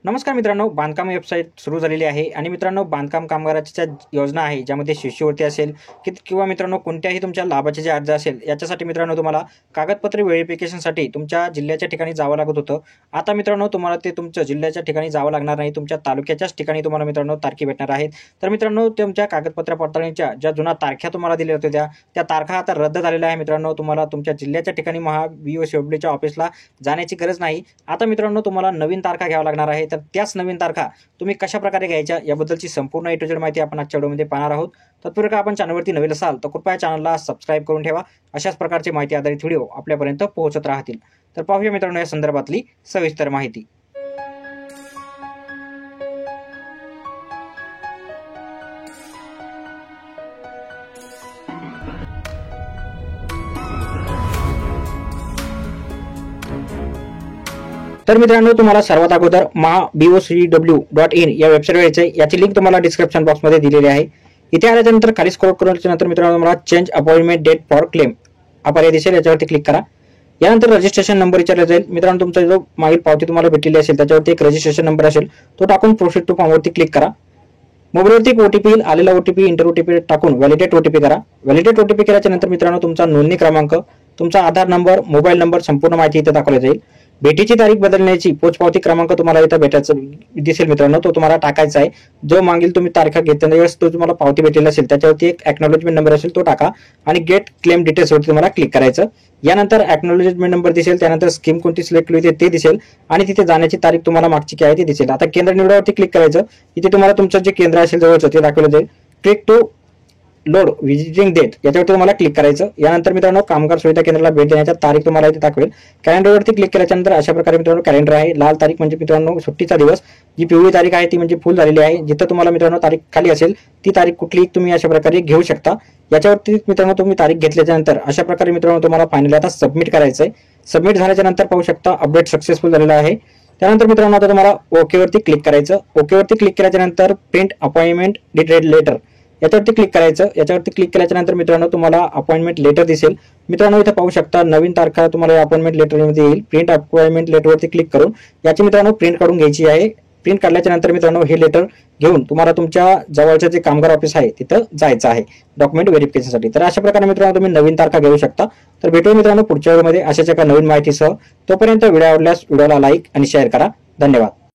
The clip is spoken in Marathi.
नमस्कार मित्रांनो, बांधकाम वेबसाईट सुरू झालेली आहे आणि मित्रांनो बांधकाम कामगाराच्या योजना आहे ज्यामध्ये शिष्यवृत्ती असेल किंवा मित्रांनो कोणत्याही तुमच्या लाभाचे जे अर्ज असेल याच्यासाठी मित्रांनो तुम्हाला कागदपत्रे व्हेरिफिकेशनसाठी तुमच्या जिल्ह्याच्या ठिकाणी जावं लागत होतं। आता मित्रांनो तुम्हाला ते तुमच्या जिल्ह्याच्या ठिकाणी जावं लागणार नाही, तुमच्या तालुक्याच्याच ठिकाणी तुम्हाला मित्रांनो तारखी भेटणार आहेत। तर मित्रांनो तुमच्या कागदपत्र पडताळणीच्या ज्या जुना तारख्या तुम्हाला दिल्या होत्या त्या तारखा आता रद्द झालेल्या आहे। मित्रांनो तुम्हाला तुमच्या जिल्ह्याच्या ठिकाणी BOCWDच्या ऑफिसला जाण्याची गरज नाही। आता मित्रांनो तुम्हाला नवीन तारखा घ्यावा लागणार आहे। तर त्याच नवीन तारखा तुम्ही कशा प्रकारे घ्यायच्या याबद्दलची संपूर्ण A to Z माहिती आपण आजच्या व्हिडिओमध्ये पाहणार आहोत। तत्पूर्वी का आपण चॅनलवरती नवीन असाल तर कृपया चॅनलला सबस्क्राइब करून ठेवा, अशाच प्रकारचे माहिती आधारित व्हिडिओ आपल्यापर्यंत पोहोचत राहतील। तर पाहूया मित्रांनो या संदर्भातली सविस्तर माहिती। तर मित्रांनो तुम्हाला सर्वात अगोदर BOCW.in या वेबसाईटवर यायचं आहे। याची लिंक तुम्हाला डिस्क्रिप्शन बॉक्समध्ये दिलेली आहे। इथे आल्यानंतर खाली स्क्रॉल करून नंतर मित्रांनो तुम्हाला change appointment date for claim हा पर्याय दिसेल, याच्यावरती क्लिक करा। यानंतर रजिस्ट्रेशन नंबर विचारला जाईल। मित्रांनो तुमचा जो मागील पावती तुम्हाला भेटलेली असेल त्याच्यावरती एक रजिस्ट्रेशन नंबर असेल, तो टाकून प्रोसीड टू फॉर्मवरती क्लिक करा। मोबाईलवरती एक OTP येईल, आलेला OTP इंटर OTP टाकून व्हॅलिडेट OTP करा। व्हॅलिडेट OTP केल्याच्या नंतर मित्रांनो तुमचा नोंदणी क्रमांक, तुमचा आधार नंबर, मोबाईल नंबर संपूर्ण माहिती इथे दाखवली जाईल। भेटीची तारीख बदलण्याची पोचपावती क्रमांक तुम्हाला इथे भेटायचं दिसेल मित्रांनो, तो तुम्हाला टाकायचा आहे। जो मागील तुम्ही तारखा घेतल्या वेळेस तो तुम्हाला पावती भेटलेला असेल त्याच्यावरती एक एक्नॉलेजमेंट नंबर असेल तो टाका आणि गेट क्लेम डिटेल्स वरती तुम्हाला क्लिक करायचं। यानंतर एक्नॉलेजमेंट नंबर दिसेल, त्यानंतर स्कीम कोणती सिलेक्ट केली ते दिसेल आणि तिथे जाण्याची तारीख तुम्हाला मागची काय आहे ते दिसेल। आता केंद्र निवडावरती क्लिक करायचं। इथे तुम्हाला तुमचं जे केंद्र असेल जवळचं ते दाखवलं जाईल। Click to load visiting date याच्यावरती तुम्हाला क्लिक करायचं। यानंतर मित्रांनो कामगार सुविधा केंद्राला भेट देण्याची तारीख तुम्हाला इथे दाखवेल। कॅलेंडरवरती क्लिक केल्याच्या नंतर अशा प्रकारे मित्रांनो कॅलेंडर आहे। लाल तारीख म्हणजे मित्रांनो सुट्टीचा दिवस, जी पिवळी तारीख आहे ती म्हणजे फुल झालेली आहे। जिथं तुम्हाला मित्रांनो तारीख खाली असेल ती तारीख कुठली तुम्ही अशा प्रकारे घेऊ शकता। याच्यावरती मित्रांनो तुम्ही तारीख घेतल्याच्या नंतर अशा प्रकारे मित्रांनो तुम्हाला फायनली आता सबमिट करायचं आहे। सबमिट झाल्याच्या नंतर पाहू शकता अपडेट सक्सेसफुल झालेला आहे। त्यानंतर मित्रांनो आता तुम्हाला ओके वरती क्लिक करायचं। ओके वरती क्लिक केल्याच्या नंतर प्रिंट अपॉइंटमेंट डेटेड लेटर याच्यावरती क्लिक करायचं। याच्यावरती क्लिक केल्याच्या नंतर मित्रांनो तुम्हाला अपॉइंटमेंट लेटर दिसेल। मित्रांनो इथे पाहू शकता नवीन तारखा तुम्हाला अपॉइंटमेंट लेटर मध्ये येईल। प्रिंट अपॉइंटमेंट लेटर वरती क्लिक करून याची मित्रांनो प्रिंट काढून घ्यायची आहे। प्रिंट काढल्याच्या नंतर मित्रांनो हे लेटर घेऊन तुम्हाला तुमच्या जवळचे जे कामगार ऑफिस आहे तिथं जायचं आहे डॉक्युमेंट व्हेरिफिकेशनसाठी। तर अशा प्रकारे मित्रांनो तुम्ही नवीन तारखा घेऊ शकता। तर भेटूया मित्रांनो पुढच्या व्हिडिओमध्ये अशाच एका नवीन माहितीसह। तोपर्यंत व्हिडिओ आवडल्यास व्हिडिओला लाईक आणि शेअर करा। धन्यवाद।